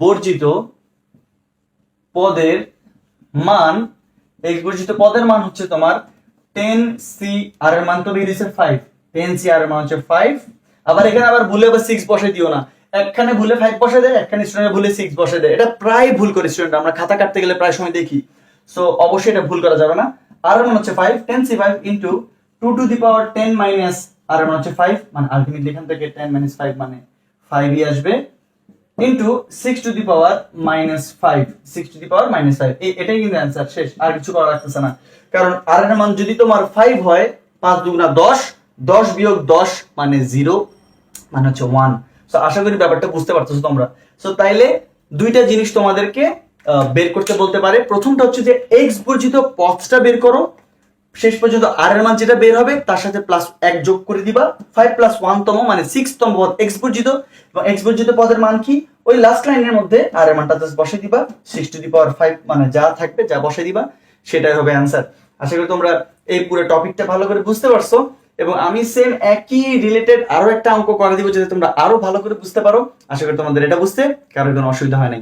বর্জিত পদের মান, x বর্জিত পদের মান হচ্ছে তোমার 10c, r এর মান তো বেরিয়েছে 5, 10c r এর মান হচ্ছে 5। আবার এখানে আবার ভুলে আবার 6 বসাই দিও না, একখানে ভুলে 5 বসাই দেয়, একখানে স্টুডেন্ট ভুলে 6 বসাই দেয়, এটা প্রায় ভুল করে স্টুডেন্ট, আমরা খাতা কাটতে গেলে প্রায় সময় দেখি। সো অবশ্যই এটা ভুল করা যাবে না। r এর মান হচ্ছে 5, 10c5 into 2 to the power 10 minus r এর মান হচ্ছে 5, মানে আলটিমেটলি এখান থেকে 10 মাইনাস 5 মানে 5ই আসবে, into 6 to the power minus 5, 6 to the power minus 5। এটাই কিন্তু অ্যানসার, শেষ, আর কিছু করা লাগতেছে না। কারণ r এর মান যদি তোমার 5 হয়, 5 দুগুণা 10, 10 বিয়োগ 10 মানে 0, মানে হচ্ছে 1। সো আশা করি ব্যাপারটা বুঝতে পারতেছো তোমরা। সো তাইলে দুইটা জিনিস তোমাদেরকে বের করতে বলতে পারে। প্রথমটা হচ্ছে যে x বর্জিত পদটা বের করো, শেষ পর্যন্ত r এর মান যেটা বের হবে তার সাথে প্লাস 1 যোগ করে দিবা, 5 প্লাস 1 তম মানে 6 তম পদ x বর্জিত, এবং x বর্জিত পদের মান কি, ওই লাস্ট লাইনের মধ্যে r এর মানটা জাস্ট বসাই দিবা, 6 টু দি পাওয়ার 5 মানে যা থাকবে যা বসাই দিবা সেটাই হবে অ্যানসার। আশা করি তোমরা এই পুরো টপিকটা ভালো করে বুঝতে পারছো। এবং আমি সেম একই রিলেটেড আরো একটা অঙ্ক করে দিব যাতে তোমরা আরো ভালো করে বুঝতে পারো। আশা করি তোমাদের এটা বুঝতে কারো কোনো অসুবিধা হয় নাই।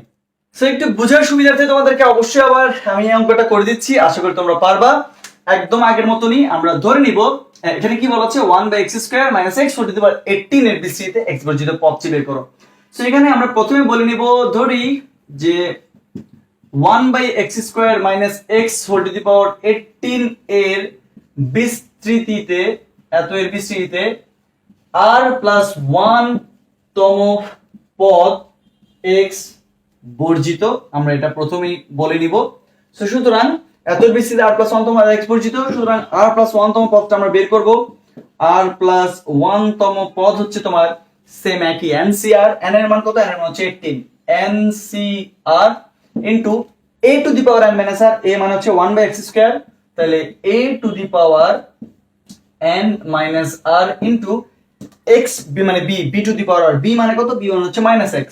সো একটু বোঝার সুবিধার্থে তোমাদেরকে অবশ্যই আবার আমি এই অঙ্কটা করে দিচ্ছি, আশা করি তোমরা পারবা। একদম আগের মতনই আমরা ধরে নিব এখানে কি বলা আছে 1/x² - x ^ 18 এর বিস্তৃতিতে x বর্জিত পদটি বের করো। সো এখানে আমরা প্রথমে বলে নিব, ধরি যে 1/x² - x ^ 18 এর বিস্তৃতিতে এর বিস্তৃতিতে r+1 তম পদ x বর্জিত, আমরা এটা প্রথমেই বলে নিব। সো সুতরাং এত বিস্তৃতিতে r+1 তম x বর্জিত, সুতরাং r+1 তম পদটা আমরা বের করব। r+1 তম পদ হচ্ছে তোমার সেম একই NCR, n এর মান কত? n এর মান হচ্ছে 18, NCR into a to the power n - r, a মানে হচ্ছে 1/x², তাহলে a to the power n - r into x b মানে b, b two the power r, b মানে কত? b মানে হচ্ছে -x,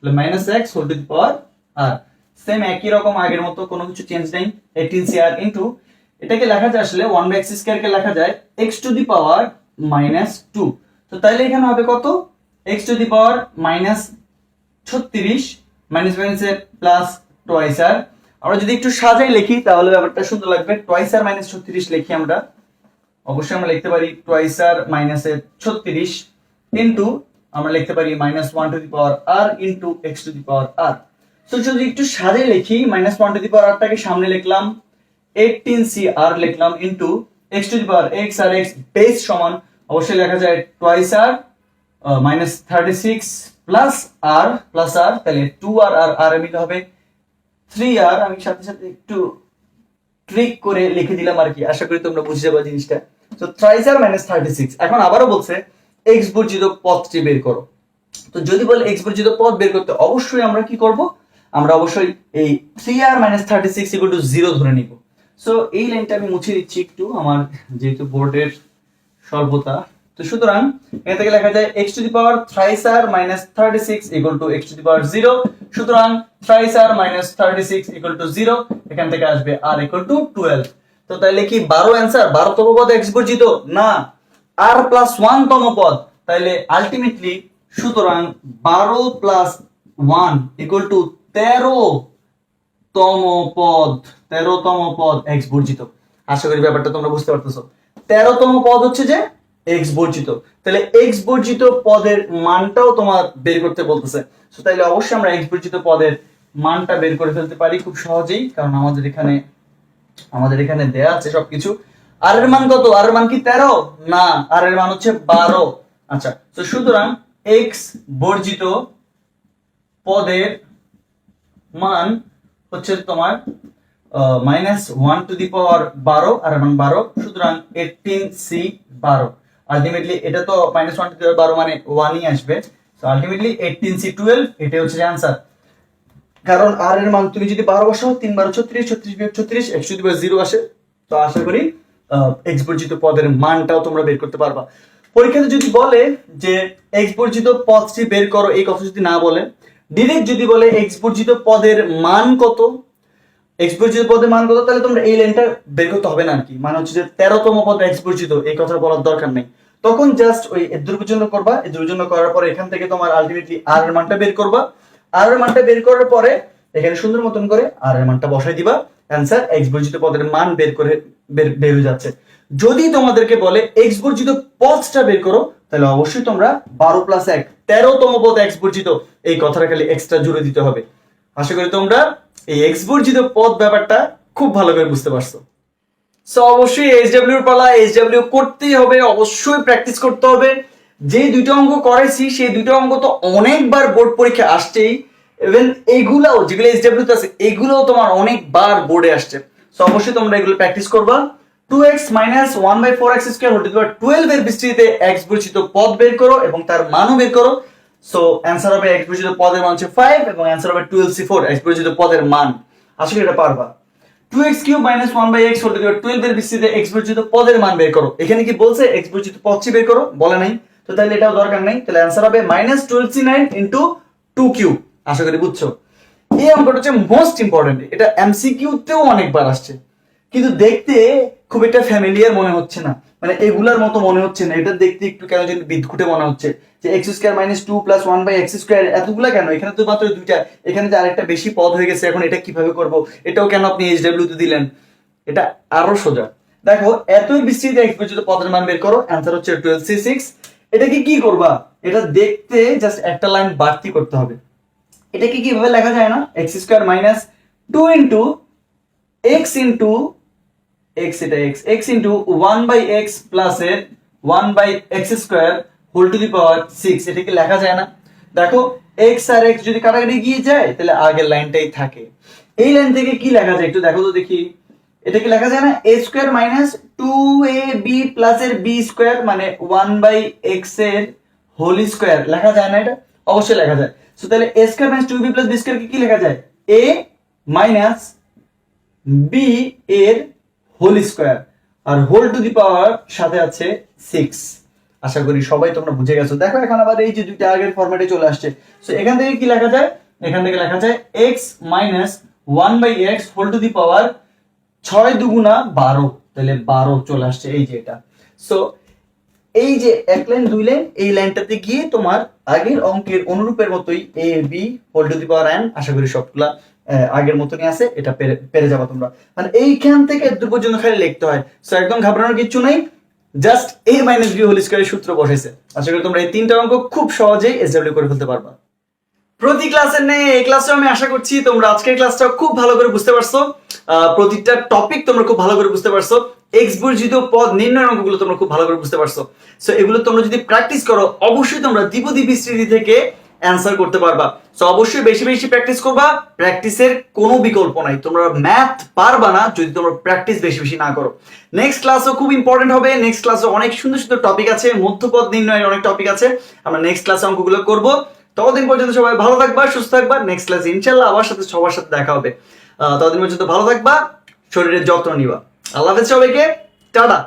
তাহলে -x whole to the power r। Same একই রকম আগের মতো, কোনো কিছু চেঞ্জ নাই। 18cr ইনটু এটাকে লেখা যায় আসলে 1/x² কে লেখা যায় x টু দি পাওয়ার -2, তো তাইলে এখানে হবে কত? x to the power -36 minus এর প্লাস টুয়াইস r। আমরা যদি একটু সাজাই লিখি তাহলে ব্যাপারটা সুন্দর লাগবে। টুয়াইস r -36 লিখি আমরা, অবশ্যই আমরা লিখতে পারি টুয়াইস r -36 ইনটু আমরা লিখতে পারি -1 two the power r into x to the power r। তো যদি একটু সাজাই লিখি, -1 টু দি পাওয়ার r টাকে সামনে লিখলাম, 18cr লিখলাম into x to the power x আর x বেস সমান অবশ্যই লেখা যায় টুয়াইস r -36 প্লাস r, তাহলে 2r আর r মিলে হবে 3r। আমি সাথে সাথে একটু ট্রিক করে লিখে দিলাম আর কি, আশা করি তোমরা বুঝে যাবে জিনিসটা। তো 3r - 36। এখন আবারও বলছে x বর্জিত পদটি বের করো। তো যদি বলে x বর্জিত পদ বের করতে, অবশ্যই আমরা কি করব? আমরা অবশ্যই এই 3r - 36 0 ধরে নিব। সো এই লাইনটা আমি মুছে দিচ্ছি একটু, আমার যেহেতু বোর্ডের স্বল্পতা। তো সুতরাং এখান থেকে লেখা যায় x to the power 3r - 36 x to the power 0, সুতরাং 3r - 36 0, এখান থেকে আসবে r 12। তো তাইলে কি 12 অ্যানসার? 12 তম পদ x বর্জিত না, r+1 তম পদ, তাইলে আলটিমেটলি সুতরাং 12 + 1 13 তম পদ, 13 তম পদ x বর্জিত। আশা করি ব্যাপারটা তোমরা বুঝতে পারতেছো। 13 তম পদ হচ্ছে যে x বর্জিত, তাহলে x বর্জিত পদের মানটাও তোমার বের করতে বলতেছে। সো তাইলে অবশ্যই আমরা x বর্জিত পদের মানটা বের করে ফেলতে পারি খুব সহজেই, কারণ আমাদের এখানে দেয়া আছে সবকিছু। r এর মান কত? r এর মান কি 13? না, r এর মান হচ্ছে 12। আচ্ছা, তো সুতরাং x বর্জিত পদের মান হচ্ছে তোমার -1 টু দি পাওয়ার 12, আর মান 12, সুতরাং 18c 12। আলটিমেটলি এটা তো -1 টু দি পাওয়ার 12 মানে 1 ই আসবে। সো আলটিমেটলি 18c 12, এটাই হচ্ছে आंसर। কারণ r এর মান তুমি যদি 12 বসাও 3 12 36, 36 বিয়োগ 36 x টু দি পাওয়ার 0 আসে। তো আশা করি x বর্জিত পদের মানটাও তোমরা বের করতে পারবা। পরীক্ষাতে যদি বলে যে x বর্জিত পদটি বের করো, এই কথা যদি না বলে, ডাইরেক্ট যদি বলে x বর্জিত পদের মান কত, x বর্জিত পদের মান কত, তাহলে তোমরা এই লাইনটা বের করতে হবে না আর কি। মানে হচ্ছে যে 13 তম পদ x বর্জিত, এই কথা বলার দরকার নেই। তখন জাস্ট ওই এর জন্য করবা, এর জন্য করার পরে এখান থেকে তোমার আলটিমেটলি r এর মানটা বের করবা। r এর মানটা বের করার পরে এখানে সুন্দর মতন করে r এর মানটা বসাই দিবা, आंसर x বর্জিত পদের মান বের হয়ে যাচ্ছে। যদি তোমাদেরকে বলে x বর্জিত পদটা বের করো, তাহলে অবশ্যই তোমরা 12 + 1 13 তম পদ x বর্জিত, এই কথাটা খালি এক্সট্রা জুড়ে দিতে হবে। আশা করি তোমরা এই x বর্জিত পদ ব্যাপারটা খুব ভালো করে বুঝতে পারছো। সো অবশ্যই SW এর পালা, SW করতেই হবে, অবশ্যই প্র্যাকটিস করতে হবে। যে দুটো অঙ্ক করেছি সেই দুটো অঙ্ক তো অনেকবার বোর্ড পরীক্ষা আসছেই, ইভেন এইগুলাও যেগুলো SW তে আছে এগুলোও তোমার অনেকবার বোর্ডে আসছে। সো অবশ্যই তোমরা এগুলো প্র্যাকটিস করবা। 2x - 1/4x² 12 এর বিস্তৃতিতে x বর্জিত পদ বের করো এবং তার মানও বের করো। সো आंसर হবে x বর্জিত পদের মান হচ্ছে 5 এবং आंसर হবে 12c4 x বর্জিত পদের মান। আশা করি এটা পারবা। 2x³ - 1/x 12 এর বিস্তৃতিতে x বর্জিত পদের মান বের করো। এখানে কি বলছে x বর্জিত পদটি বের করো, বলে নাই, তো তাহলে এটাও দরকার নাই। তাহলে आंसर হবে -12c9 * 2q। আশা করি বুঝছো। এই অঙ্কটা হচ্ছে মোস্ট ইম্পর্টেন্ট, এটা এমসিকিউ তেও অনেকবার আসছে, কিন্তু দেখতে খুব একটা ফ্যামিলিয়ার মনে হচ্ছে না। মানে এগুলার মতো মনে হচ্ছে না, এটা দেখতে একটু কেন যেন বিদঘুটে মনে হচ্ছে যে x square minus 2 plus 1 by x square, এতগুলা কেন? এখানে তো মাত্র দুইটা, এখানে যে আরেকটা বেশি পদ হয়ে গেছে, এখন এটা কিভাবে করব? এটাও কেন আপনি এইচডব্লিউ তে দিলেন? এটা আরো সোজা। দেখো এতই বিস্তৃত এক্স পর্যন্ত পদের মান বের করো, অ্যান্সার হচ্ছে 12c6। এটাকে কি করবা? এটা দেখতে জাস্ট একটা লাইন বাড়তি করতে হবে। এটাকে কিভাবে লেখা যায় না, x square minus 2 into x into x, এটা x, x into 1 by x plus এর 1 by x square whole to the power 6, এটা কি লেখা যায় না? দেখো এক্স আর এক্স যদি কাটাকাটি গিয়ে যায় তাহলে আগের লাইনটাই থাকে। এই লাইন থেকে কি লেখা যায় একটু দেখো তো দেখি, এটা কি লেখা যায় না, a square minus 2ab plus এর বি স্কোয়ার মানে 1 বাই এক্স এর হোল স্কোয়ার, লেখা যায় না? এটা অবশ্যই লেখা যায়। সো তাহলে a square minus 2b plus b square কি লেখা যায়, a মাইনাস বি এর হোল স্কোয়ার আর হোল টু দি পাওয়ার সাথে আছে 6। আশা করি সবাই তোমরা বুঝে গেছো। দেখো এখন আবার এই যে দুইটা আগের ফরম্যাটে চলে আসছে। সো এখান থেকে কি লেখা যায়, এখান থেকে লেখা যায় x minus 1 by x whole to the power 6 দুগুণা 12, তাহলে 12 চলে আসছে এই যে এটা। সো এই যে এক লাইন দুই লাইন, এই লাইনটাতে গিয়ে তোমার আগের অঙ্কের অনুরূপের মতোই a b whole to the power n, আশা করি সবগুলা আগের মতনই আছে, এটা পেরে যাবা তোমরা। মানে এইখান থেকে দূর পর্যন্ত খালি লিখতে হয়। সো একদম ঘাবড়ানোর কিছু নাই, just a minus b whole স্কয়ারের সূত্র বসাইছে। আশা করি তোমরা এই তিনটা অঙ্ক খুব সহজেই এসডব্লিউ করে ফেলতে পারবা। প্রতি ক্লাসের নেই এই ক্লাসটাও আমি আশা করছি তোমরা আজকের ক্লাসটা খুব ভালো করে বুঝতে পারছো, প্রতিটা টপিক তোমরা খুব ভালো করে বুঝতে পারছো, এক্স বর্জিত পদ নির্ণয় অঙ্কগুলো তোমরা খুব ভালো করে বুঝতে পারছো। সো এগুলো তোমরা যদি প্র্যাকটিস করো অবশ্যই তোমরা দ্বিপদী বিস্তৃতি থেকে অ্যান্সার করতে পারবা। সো অবশ্যই বেশি বেশি প্র্যাকটিস করবা, প্র্যাকটিসের কোনো বিকল্প নাই। তোমরা ম্যাথ পারবা না যদি তোমরা প্র্যাকটিস বেশি বেশি না করো। নেক্সট ক্লাসও খুব ইম্পর্টেন্ট হবে, নেক্সট ক্লাসে অনেক সুন্দর সুন্দর টপিক আছে, মধ্যপদ নির্ণয়ের অনেক টপিক আছে, আমরা নেক্সট ক্লাসে অঙ্কগুলো করবো। ততদিন পর্যন্ত সবাই ভালো থাকবা, সুস্থ থাকবা। নেক্সট ক্লাসে ইনশাল্লাহ আবার সবার সাথে দেখা হবে। ততদিন পর্যন্ত ভালো থাকবা, শরীরের যত্ন নিবা। আল্লাহ হাফেজ সবাইকে, টাটা।